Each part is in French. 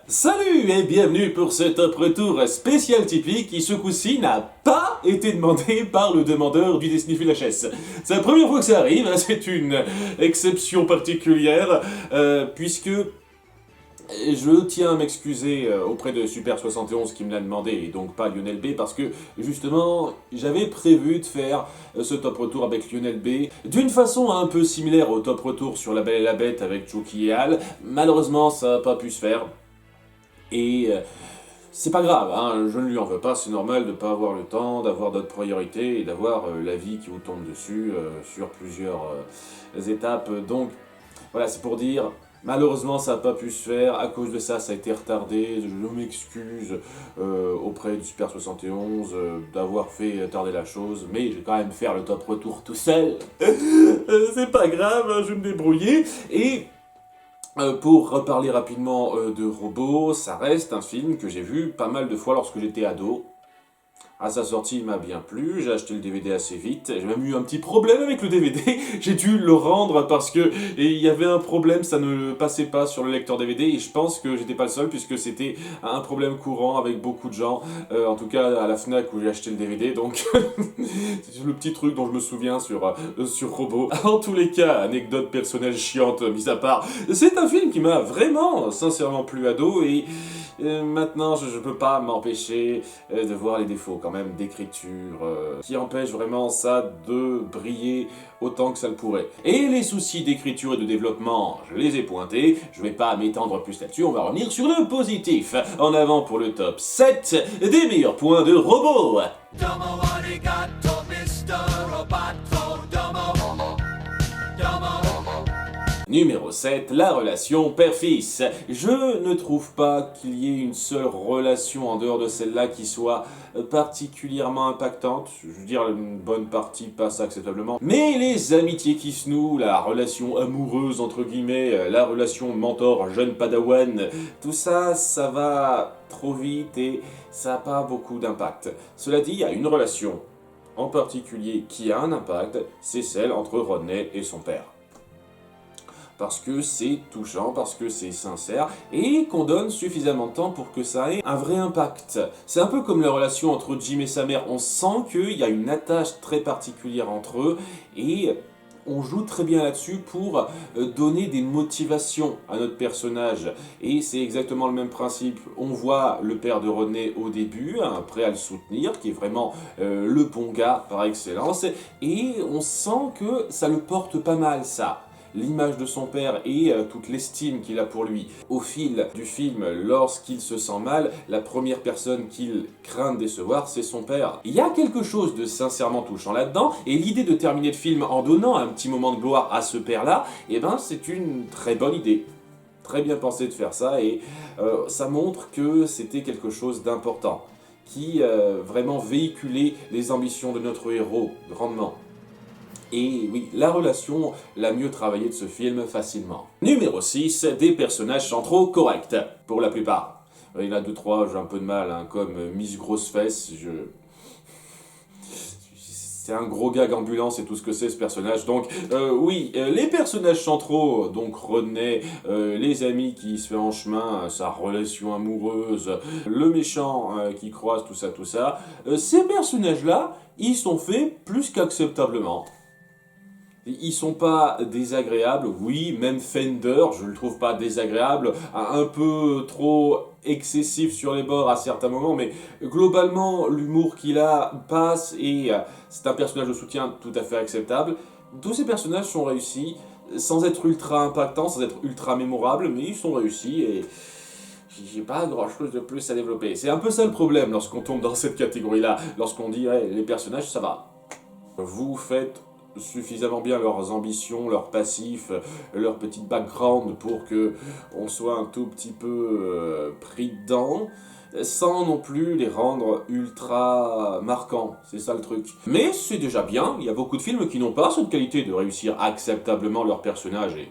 Salut et bienvenue pour ce top retour spécial Tipeee qui ce coup-ci n'a pas été demandé par le demandeur du Destiny VHS. C'est la première fois que ça arrive, c'est une exception particulière puisque je tiens à m'excuser auprès de Super71 qui me l'a demandé et donc pas Lionel B parce que justement j'avais prévu de faire ce top retour avec Lionel B d'une façon un peu similaire au top retour sur La Belle et la Bête avec Chucky et Al. Malheureusement ça n'a pas pu se faire. Et c'est pas grave, hein, je ne lui en veux pas, c'est normal de ne pas avoir le temps, d'avoir d'autres priorités et d'avoir la vie qui vous tombe dessus sur plusieurs étapes. Donc voilà, c'est pour dire, malheureusement ça n'a pas pu se faire, à cause de ça ça a été retardé, je m'excuse auprès du Super 71 d'avoir fait tarder la chose, mais je vais quand même faire le top retour tout seul. C'est pas grave, hein, je vais me débrouiller. Et pour reparler rapidement de Robo, ça reste un film que j'ai vu pas mal de fois lorsque j'étais ado. À sa sortie, il m'a bien plu, j'ai acheté le DVD assez vite, j'ai même eu un petit problème avec le DVD, j'ai dû le rendre parce que il y avait un problème, ça ne passait pas sur le lecteur DVD, et je pense que j'étais pas le seul puisque c'était un problème courant avec beaucoup de gens, en tout cas à la Fnac où j'ai acheté le DVD, donc c'est le petit truc dont je me souviens sur Robo. En tous les cas, anecdote personnelle chiante mis à part, c'est un film qui m'a vraiment sincèrement plu ado, et maintenant je peux pas m'empêcher de voir les défauts quand même d'écriture qui empêchent vraiment ça de briller autant que ça le pourrait. Et les soucis d'écriture et de développement, je les ai pointés, je vais pas m'étendre plus là-dessus, on va revenir sur le positif. En avant pour le top 7 des meilleurs points de Robo. Domo arigato, Mr. Roboto, domo. Numéro 7, la relation père-fils. Je ne trouve pas qu'il y ait une seule relation en dehors de celle-là qui soit particulièrement impactante. Je veux dire, une bonne partie passe acceptablement. Mais les amitiés qui se nouent, la relation amoureuse entre guillemets, la relation mentor-jeune padawan, tout ça, ça va trop vite et ça n'a pas beaucoup d'impact. Cela dit, il y a une relation en particulier qui a un impact, c'est celle entre Rodney et son père. Parce que c'est touchant, parce que c'est sincère, et qu'on donne suffisamment de temps pour que ça ait un vrai impact. C'est un peu comme la relation entre Jim et sa mère, on sent qu'il y a une attache très particulière entre eux, et on joue très bien là-dessus pour donner des motivations à notre personnage. Et c'est exactement le même principe. On voit le père de Rodney au début, prêt à le soutenir, qui est vraiment le bon gars par excellence, et on sent que ça le porte pas mal, ça. L'image de son père et toute l'estime qu'il a pour lui. Au fil du film, lorsqu'il se sent mal, la première personne qu'il craint de décevoir, c'est son père. Il y a quelque chose de sincèrement touchant là-dedans, et l'idée de terminer le film en donnant un petit moment de gloire à ce père-là, eh ben c'est une très bonne idée. Très bien pensé de faire ça, et ça montre que c'était quelque chose d'important, qui vraiment véhiculait les ambitions de notre héros grandement. Et oui, la relation la mieux travaillée de ce film facilement. Numéro 6, des personnages centraux corrects, pour la plupart. Il y en a 2-3, j'ai un peu de mal, hein, comme Miss Grossefesse, c'est un gros gag ambulant, c'est tout ce que c'est ce personnage. Donc oui, les personnages centraux, donc Rodney, les amis qui se fait en chemin, sa relation amoureuse, le méchant qui croise, tout ça, ces personnages-là, ils sont faits plus qu'acceptablement. Ils sont pas désagréables, oui, même Fender, je le trouve pas désagréable, un peu trop excessif sur les bords à certains moments, mais globalement, l'humour qu'il a passe et c'est un personnage de soutien tout à fait acceptable. Tous ces personnages sont réussis, sans être ultra impactants, sans être ultra mémorables, mais ils sont réussis et j'ai pas grand chose de plus à développer. C'est un peu ça le problème lorsqu'on tombe dans cette catégorie-là, lorsqu'on dit ouais, les personnages ça va. Vous faites suffisamment bien leurs ambitions, leurs passifs, leur petite background pour que on soit un tout petit peu pris dedans, sans non plus les rendre ultra marquants, c'est ça le truc. Mais c'est déjà bien, il y a beaucoup de films qui n'ont pas cette qualité de réussir acceptablement leur personnage et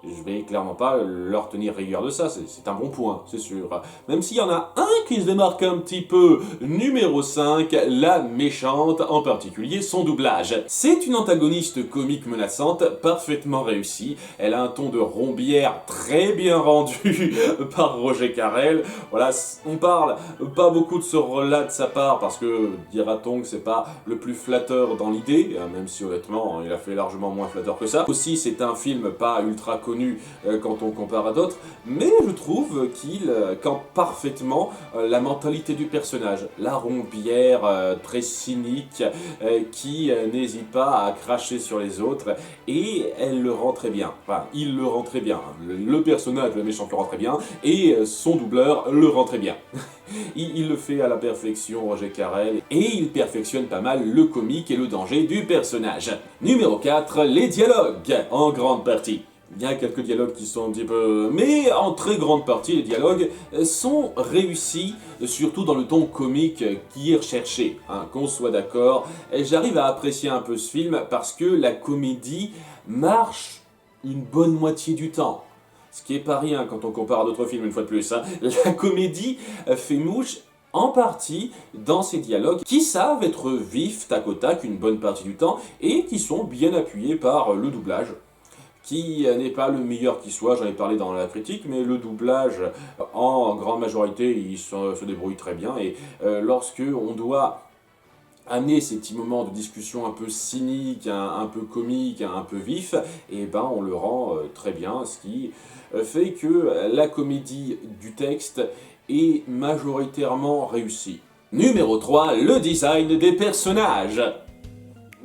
Je vais clairement pas leur tenir rigueur de ça, c'est un bon point, c'est sûr. Même s'il y en a un qui se démarque un petit peu, numéro 5, la méchante, en particulier son doublage. C'est une antagoniste comique menaçante, parfaitement réussie. Elle a un ton de rombière très bien rendu par Roger Carrel. Voilà, on parle pas beaucoup de ce rôle-là de sa part, parce que dira-t-on que c'est pas le plus flatteur dans l'idée, même si honnêtement, il a fait largement moins flatteur que ça. Aussi, c'est un film pas ultra connu quand on compare à d'autres, mais je trouve qu'il campe parfaitement la mentalité du personnage. La rombière très cynique qui n'hésite pas à cracher sur les autres, et elle le rend très bien. Enfin, il le rend très bien. Le personnage, le méchant le rend très bien, et son doubleur le rend très bien. Il le fait à la perfection, Roger Carrel, et il perfectionne pas mal le comique et le danger du personnage. Numéro 4, les dialogues, en grande partie. Il y a quelques dialogues qui sont un petit peu... Mais en très grande partie, les dialogues sont réussis, surtout dans le ton comique qui est recherché. Hein, qu'on soit d'accord, j'arrive à apprécier un peu ce film parce que la comédie marche une bonne moitié du temps. Ce qui est pas rien quand on compare à d'autres films, une fois de plus. Hein. La comédie fait mouche en partie dans ces dialogues qui savent être vifs, tac au tac, une bonne partie du temps, et qui sont bien appuyés par le doublage, qui n'est pas le meilleur qui soit, j'en ai parlé dans la critique, mais le doublage, en grande majorité, il se débrouille très bien, et lorsque on doit amener ces petits moments de discussion un peu cyniques, un peu comiques, un peu vifs, et ben on le rend très bien, ce qui fait que la comédie du texte est majoritairement réussie. Numéro 3, le design des personnages.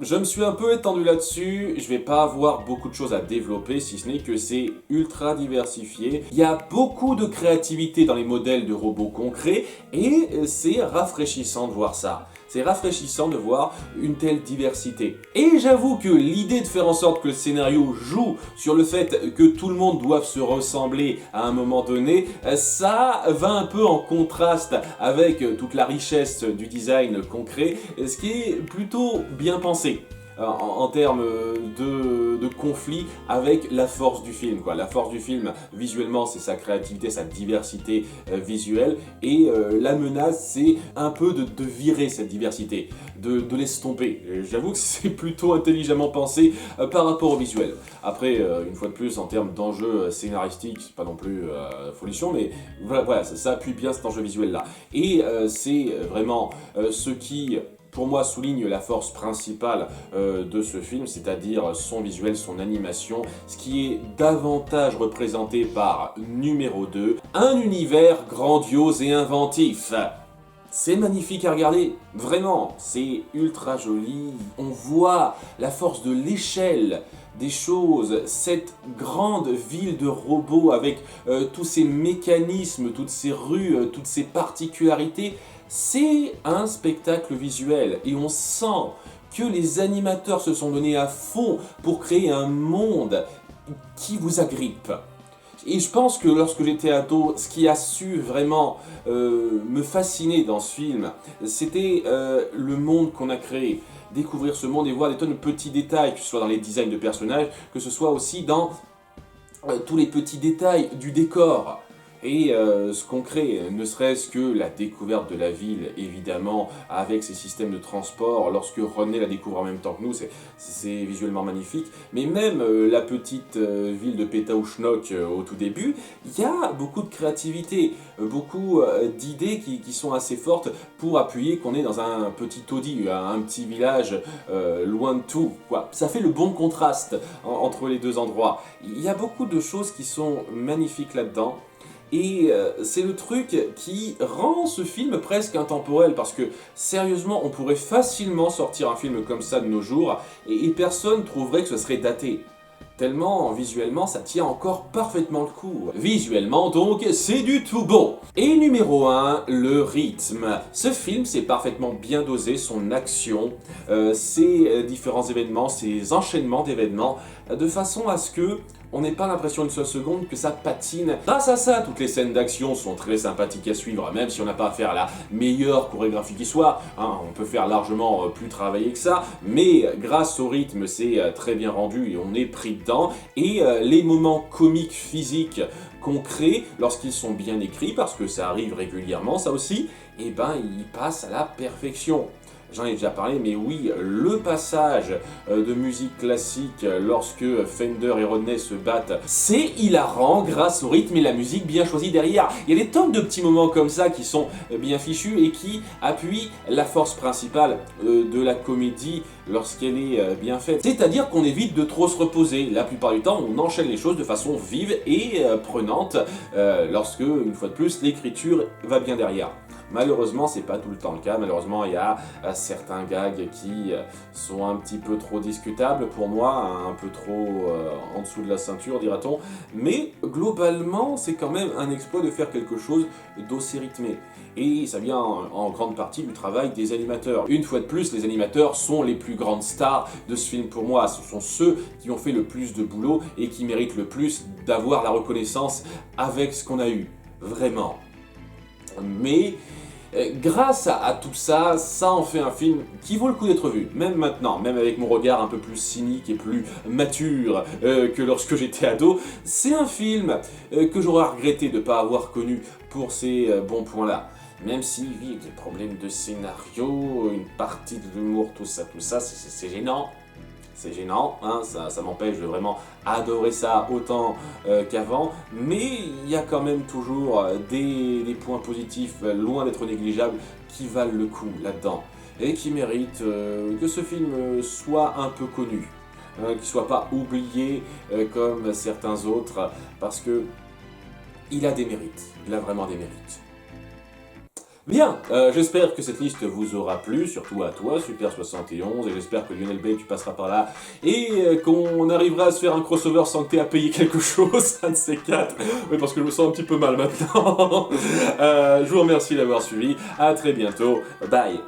Je me suis un peu étendu là-dessus, je vais pas avoir beaucoup de choses à développer, si ce n'est que c'est ultra diversifié. Il y a beaucoup de créativité dans les modèles de robots concrets, et c'est rafraîchissant de voir ça. C'est rafraîchissant de voir une telle diversité. Et j'avoue que l'idée de faire en sorte que le scénario joue sur le fait que tout le monde doive se ressembler à un moment donné, ça va un peu en contraste avec toute la richesse du design concret, ce qui est plutôt bien pensé. En termes de conflit avec la force du film, quoi. La force du film, visuellement, c'est sa créativité, sa diversité visuelle, et la menace, c'est un peu de virer cette diversité, de l'estomper. J'avoue que c'est plutôt intelligemment pensé par rapport au visuel. Après, une fois de plus, en termes d'enjeux scénaristiques, c'est pas non plus folichon, mais voilà, ça appuie bien cet enjeu visuel-là. Et c'est vraiment ce qui, pour moi, souligne la force principale de ce film, c'est-à-dire son visuel, son animation, ce qui est davantage représenté par numéro 2, un univers grandiose et inventif. C'est magnifique à regarder, vraiment, c'est ultra joli, on voit la force de l'échelle des choses, cette grande ville de robots avec tous ces mécanismes, toutes ces rues, toutes ces particularités. C'est un spectacle visuel, et on sent que les animateurs se sont donnés à fond pour créer un monde qui vous agrippe. Et je pense que lorsque j'étais ado, ce qui a su vraiment me fasciner dans ce film, c'était le monde qu'on a créé. Découvrir ce monde et voir des tonnes de petits détails, que ce soit dans les designs de personnages, que ce soit aussi dans tous les petits détails du décor. Et ce qu'on crée, ne serait-ce que la découverte de la ville, évidemment, avec ses systèmes de transport, lorsque René la découvre en même temps que nous, c'est visuellement magnifique. Mais même la petite ville de Pétaouchnok au tout début, il y a beaucoup de créativité, beaucoup d'idées qui sont assez fortes pour appuyer qu'on est dans un petit taudis, un petit village loin de tout, quoi. Ça fait le bon contraste entre les deux endroits. Il y a beaucoup de choses qui sont magnifiques là-dedans. Et c'est le truc qui rend ce film presque intemporel, parce que sérieusement, on pourrait facilement sortir un film comme ça de nos jours et personne trouverait que ce serait daté. Tellement, visuellement, ça tient encore parfaitement le coup. Visuellement, donc, c'est du tout bon. Et numéro 1, le rythme. Ce film, c'est parfaitement bien dosé, son action, ses différents événements, ses enchaînements d'événements, de façon à ce que on n'a pas l'impression une seule seconde que ça patine. Grâce à ça, toutes les scènes d'action sont très sympathiques à suivre, même si on n'a pas à faire la meilleure chorégraphie qui soit, hein, on peut faire largement plus travailler que ça, mais grâce au rythme, c'est très bien rendu et on est pris dedans, et les moments comiques physiques qu'on crée lorsqu'ils sont bien écrits, parce que ça arrive régulièrement ça aussi, et ben ils passent à la perfection. J'en ai déjà parlé, mais oui, le passage de musique classique lorsque Fender et Rodney se battent, c'est hilarant grâce au rythme et la musique bien choisie derrière. Il y a des tonnes de petits moments comme ça qui sont bien fichus et qui appuient la force principale de la comédie lorsqu'elle est bien faite. C'est-à-dire qu'on évite de trop se reposer. La plupart du temps, on enchaîne les choses de façon vive et prenante lorsque, une fois de plus, l'écriture va bien derrière. Malheureusement, c'est pas tout le temps le cas. Malheureusement, il y a certains gags qui sont un petit peu trop discutables pour moi, un peu trop en dessous de la ceinture, dira-t-on. Mais globalement, c'est quand même un exploit de faire quelque chose d'aussi rythmé. Et ça vient en grande partie du travail des animateurs. Une fois de plus, les animateurs sont les plus grandes stars de ce film pour moi. Ce sont ceux qui ont fait le plus de boulot et qui méritent le plus d'avoir la reconnaissance avec ce qu'on a eu. Vraiment. Mais grâce à tout ça, ça en fait un film qui vaut le coup d'être vu, même maintenant, même avec mon regard un peu plus cynique et plus mature que lorsque j'étais ado. C'est un film que j'aurais regretté de ne pas avoir connu pour ces bons points-là. Même si, oui, des problèmes de scénario, une partie de l'humour, tout ça, c'est gênant. C'est gênant, hein, ça m'empêche de vraiment adorer ça autant qu'avant, mais il y a quand même toujours des points positifs, loin d'être négligeables, qui valent le coup là-dedans, et qui méritent que ce film soit un peu connu, qu'il ne soit pas oublié comme certains autres, parce que il a des mérites, il a vraiment des mérites. Bien, j'espère que cette liste vous aura plu, surtout à toi, Super71, et j'espère que Lionel Bay, tu passeras par là, et qu'on arrivera à se faire un crossover sans que tu aies à payer quelque chose, un de ces quatre, oui, parce que je me sens un petit peu mal maintenant. Je vous remercie d'avoir suivi, à très bientôt, bye.